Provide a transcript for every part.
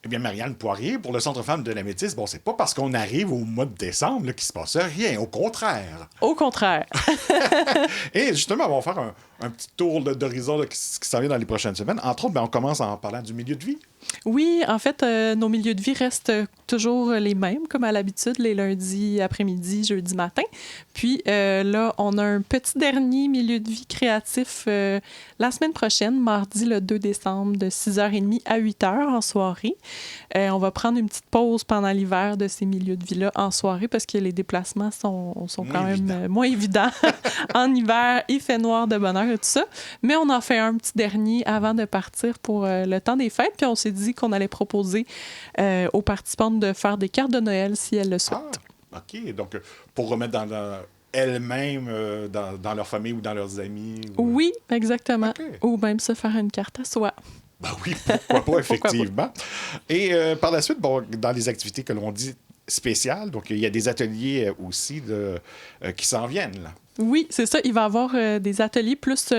Eh bien, Marianne Poirier, pour le Centre Femmes de la Métisse, bon, c'est pas parce qu'on arrive au mois de décembre là, qu'il se passe rien, au contraire. Au contraire. Et justement, on va faire un petit tour d'horizon là, qui s'en vient dans les prochaines semaines. Entre autres, ben, on commence en parlant du milieu de vie. Oui, en fait, nos milieux de vie restent toujours les mêmes, comme à l'habitude, les lundis après-midi, jeudi matin. Puis là, on a un petit dernier milieu de vie créatif la semaine prochaine, mardi le 2 décembre, de 6h30 à 8h en soirée. On va prendre une petite pause pendant l'hiver de ces milieux de vie-là en soirée parce que les déplacements sont quand même moins évidents. En hiver, il fait noir de bonne heure et tout ça. Mais on en fait un petit dernier avant de partir pour le temps des fêtes. Puis on s'est dit qu'on allait proposer aux participantes de faire des cartes de Noël si elles le souhaitent. Ah, OK. Donc, pour remettre elles-mêmes dans leur famille ou dans leurs amis. Ou... Oui, exactement. OK. Ou même se faire une carte à soi. Ben oui, pourquoi pas, effectivement. Et par la suite, bon, dans les activités que l'on dit spéciales, donc il y a des ateliers aussi qui s'en viennent, là. Oui, c'est ça. Il va y avoir des ateliers plus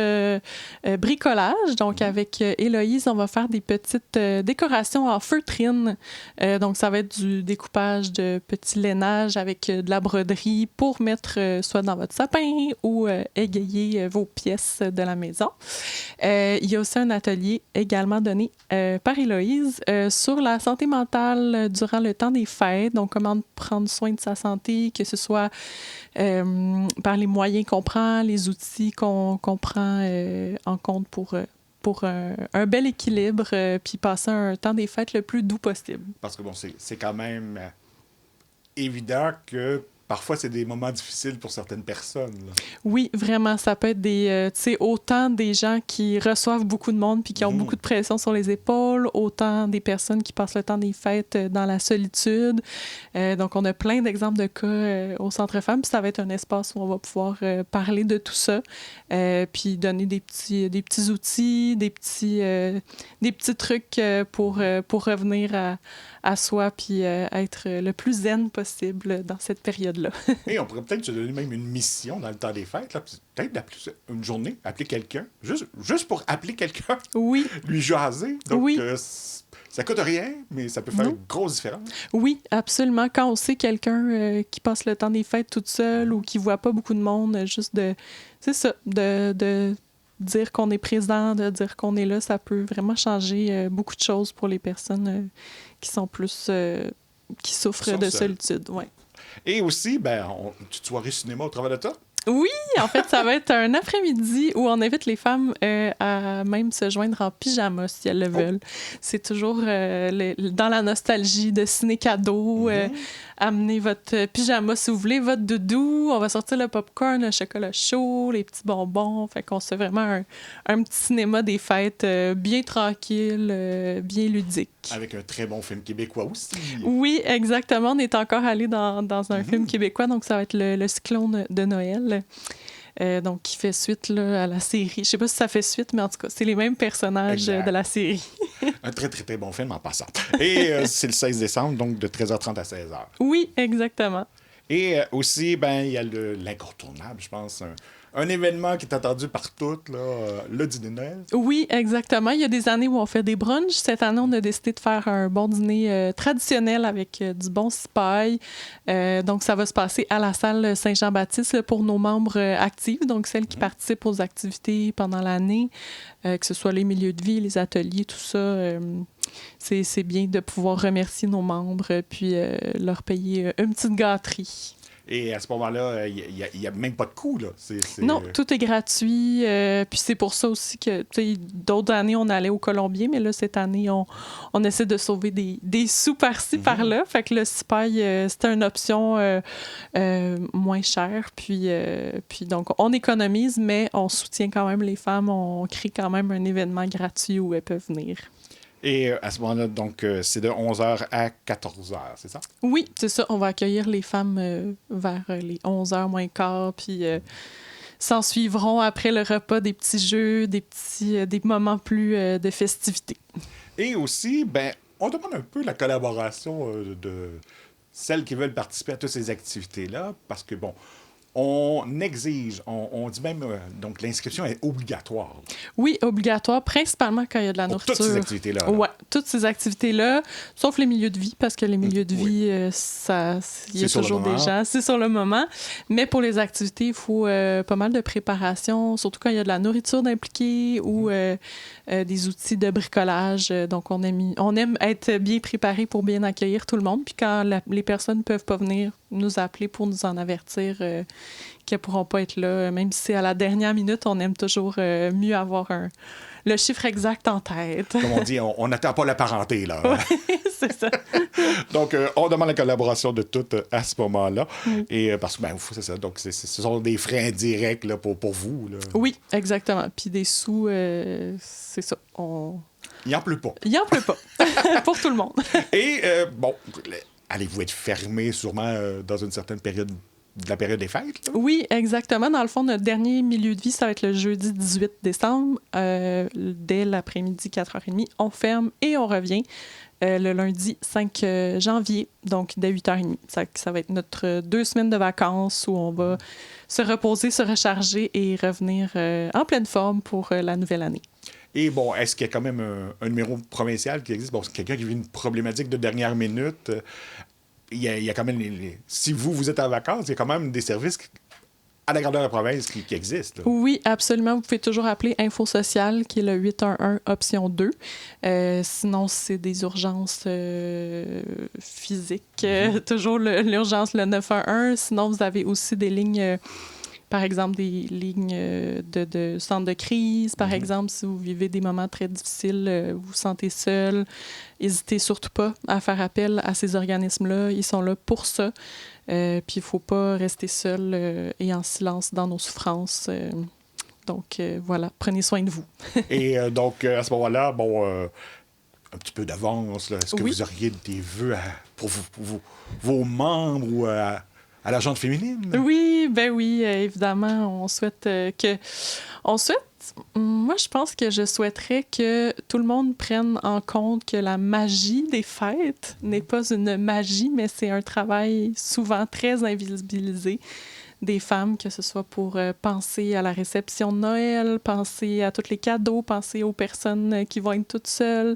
bricolage. Donc, avec Héloïse, on va faire des petites décorations en feutrine. Donc, ça va être du découpage de petits lainages avec de la broderie pour mettre soit dans votre sapin ou égayer vos pièces de la maison. Il y a aussi un atelier également donné par Héloïse sur la santé mentale durant le temps des fêtes. Donc, comment prendre soin de sa santé, que ce soit par les moyens qu'on prend, les outils qu'on prend en compte pour un bel équilibre, puis passer un temps des fêtes le plus doux possible. Parce que bon, c'est quand même évident que parfois c'est des moments difficiles pour certaines personnes, là. Oui, vraiment, ça peut être tu sais, autant des gens qui reçoivent beaucoup de monde puis qui ont beaucoup de pression sur les épaules, autant des personnes qui passent le temps des fêtes dans la solitude. Donc, on a plein d'exemples de cas au Centre Femmes, puis ça va être un espace où on va pouvoir parler de tout ça, puis donner des petits outils, des petits trucs pour revenir à soi puis être le plus zen possible dans cette période-là. Et on pourrait peut-être se donner même une mission dans le temps des fêtes, là, peut-être d'appeler une journée, appeler quelqu'un, juste pour appeler quelqu'un, Oui. lui jaser. Donc, Oui. Ça coûte rien, mais ça peut faire une grosse différence. Oui, absolument. Quand on sait quelqu'un qui passe le temps des fêtes toute seule ou qui voit pas beaucoup de monde, juste c'est ça, de dire qu'on est présent, de dire qu'on est là, ça peut vraiment changer beaucoup de choses pour les personnes qui sont plus... qui souffrent de solitude, ouais. Et aussi, ben, une petite soirée cinéma au travers de ça. Oui, en fait, ça va être un après-midi où on invite les femmes à même se joindre en pyjama si elles le veulent. C'est toujours dans la nostalgie de ciné-cadeau. Amenez votre pyjama si vous voulez, votre doudou. On va sortir le popcorn, le chocolat chaud, les petits bonbons. Fait qu'on se fait vraiment un petit cinéma des fêtes bien tranquille, bien ludique. Avec un très bon film québécois aussi. Oui, exactement. On est encore allé dans un film québécois, donc ça va être le Cyclone de Noël. Donc, qui fait suite là, à la série. Je sais pas si ça fait suite, mais en tout cas, c'est les mêmes personnages de la série. Un très, très, très bon film en passant. Et c'est le 16 décembre, donc de 13h30 à 16h. Oui, exactement. Et aussi, ben, il y a l'incontournable, je pense, un événement qui est attendu par toutes, là, le dîner de Noël. Oui, exactement. Il y a des années où on fait des brunchs. Cette année, on a décidé de faire un bon dîner traditionnel avec du bon cipaille. Donc, ça va se passer à la salle Saint-Jean-Baptiste là, pour nos membres actifs, donc celles qui participent aux activités pendant l'année, que ce soit les milieux de vie, les ateliers, tout ça. C'est bien de pouvoir remercier nos membres puis leur payer une petite gâterie. Et à ce moment-là, il n'y a même pas de coût, là. Non, tout est gratuit. Puis c'est pour ça aussi que, tu sais, d'autres années, on allait au Colombier, mais là, cette année, on essaie de sauver des sous par-ci, par-là. Fait que le cipaille, c'était une option moins chère. Puis donc, on économise, mais on soutient quand même les femmes. On crée quand même un événement gratuit où elles peuvent venir. Et à ce moment-là, donc, c'est de 11h à 14h, c'est ça? Oui, c'est ça. On va accueillir les femmes vers les 11h moins quart, puis s'en suivront après le repas des petits jeux, des moments plus de festivité. Et aussi, ben, on demande un peu la collaboration de celles qui veulent participer à toutes ces activités-là, parce que, bon, on exige, on dit même, donc l'inscription est obligatoire. Oui, obligatoire, principalement quand il y a de la Pour nourriture. toutes ces activités-là. Oui, toutes ces activités-là, sauf les milieux de vie, parce que les milieux de vie, il y a toujours des gens, c'est sur le moment. Mais pour les activités, il faut pas mal de préparation, surtout quand il y a de la nourriture d'impliquer ou des outils de bricolage. Donc, on aime être bien préparé pour bien accueillir tout le monde. Puis quand les personnes ne peuvent pas venir nous appeler pour nous en avertir qu'elles ne pourront pas être là, même si c'est à la dernière minute, on aime toujours mieux avoir le chiffre exact en tête. Comme on dit, on n'attend pas la parenté, là. Oui, c'est ça. Donc, on demande la collaboration de toutes à ce moment-là. Oui. Et parce que, c'est ça. Donc, ce sont des frais indirects là, pour vous. Là. Oui, exactement. Puis des sous, c'est ça. Il n'en pleut pas. Il n'en pleut pas. Pour tout le monde. Et, allez-vous être fermé sûrement dans une certaine période de la période des fêtes? Là? Oui, exactement. Dans le fond, notre dernier milieu de vie, ça va être le jeudi 18 décembre. Dès l'après-midi, 4h30, on ferme et on revient le lundi 5 janvier, donc dès 8h30. Ça va être notre 2 semaines de vacances où on va se reposer, se recharger et revenir en pleine forme pour la nouvelle année. Et bon, est-ce qu'il y a quand même un numéro provincial qui existe? Bon, c'est quelqu'un qui vit une problématique de dernière minute. Il y a quand même si vous êtes en vacances, il y a quand même des services à la grandeur de la province qui existent. Là. Oui, absolument. Vous pouvez toujours appeler Info Social, qui est le 811 option 2. Sinon, c'est des urgences physiques. Toujours l'urgence, le 911. Sinon, vous avez aussi des lignes... par exemple, des lignes de centre de crise. Par exemple, si vous vivez des moments très difficiles, vous vous sentez seul, n'hésitez surtout pas à faire appel à ces organismes-là. Ils sont là pour ça. Puis il ne faut pas rester seul et en silence dans nos souffrances. Donc, voilà, prenez soin de vous. Et donc, à ce moment-là, un petit peu d'avance, là, est-ce que vous auriez des vœux pour vos membres ou à la gente féminine? Oui, évidemment. Moi, je pense que je souhaiterais que tout le monde prenne en compte que la magie des fêtes n'est pas une magie, mais c'est un travail souvent très invisibilisé des femmes, que ce soit pour penser à la réception de Noël, penser à tous les cadeaux, penser aux personnes qui vont être toutes seules,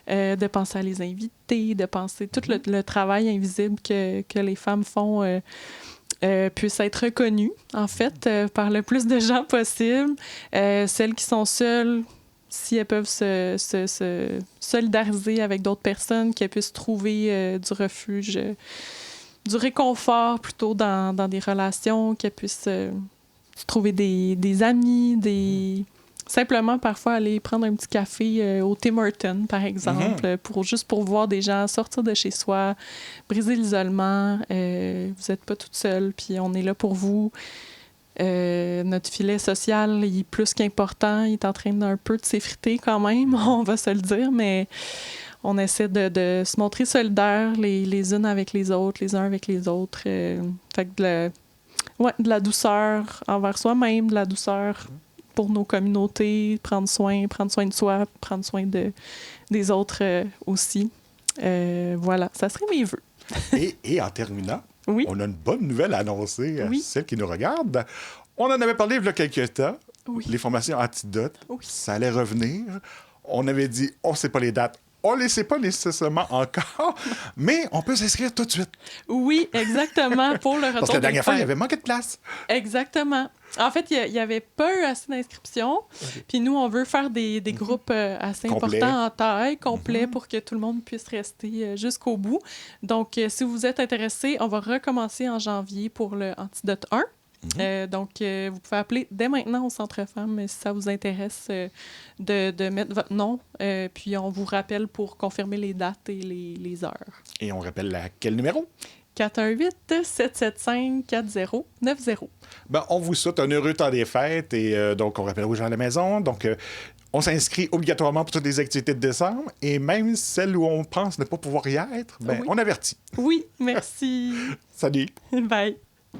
de penser à les inviter, de penser tout le travail invisible que les femmes font puisse être reconnu, en fait, par le plus de gens possible. Celles qui sont seules, si elles peuvent se solidariser avec d'autres personnes, qu'elles puissent trouver du refuge, du réconfort plutôt dans des relations, qu'elles puissent trouver des amis, simplement parfois aller prendre un petit café au Tim Hortons, par exemple, juste pour voir des gens sortir de chez soi, briser l'isolement. Vous n'êtes pas toute seule, puis on est là pour vous. Notre filet social, il est plus qu'important. Il est en train d'un peu de s'effriter quand même, on va se le dire, mais on essaie de se montrer solidaires les unes avec les autres, les uns avec les autres. Fait que de la douceur envers soi-même, de la douceur pour nos communautés, prendre soin de soi, prendre soin des autres aussi. Voilà, ça serait mes vœux. Et en terminant, on a une bonne nouvelle à annoncer à celles qui nous regardent. On en avait parlé il y a quelques temps, les formations Antidote, ça allait revenir. On avait dit, on ne sait pas les dates. On ne les sait pas nécessairement encore, mais on peut s'inscrire tout de suite. Oui, exactement, pour le retour. Parce que la dernière fois, il y avait manqué de place. Exactement. En fait, il n'y avait pas eu assez d'inscriptions. Puis nous, on veut faire des groupes assez importants en taille, complets, pour que tout le monde puisse rester jusqu'au bout. Donc, si vous êtes intéressés, on va recommencer en janvier pour le Antidote 1. Donc, vous pouvez appeler dès maintenant au Centre Femmes si ça vous intéresse de mettre votre nom. Puis, on vous rappelle pour confirmer les dates et les heures. Et on rappelle à quel numéro? 418-775-4090. On vous souhaite un heureux temps des fêtes et donc on rappelle aux gens à la maison. Donc, on s'inscrit obligatoirement pour toutes les activités de décembre et même celles où on pense ne pas pouvoir y être, on avertit. Oui, merci. Salut. Bye.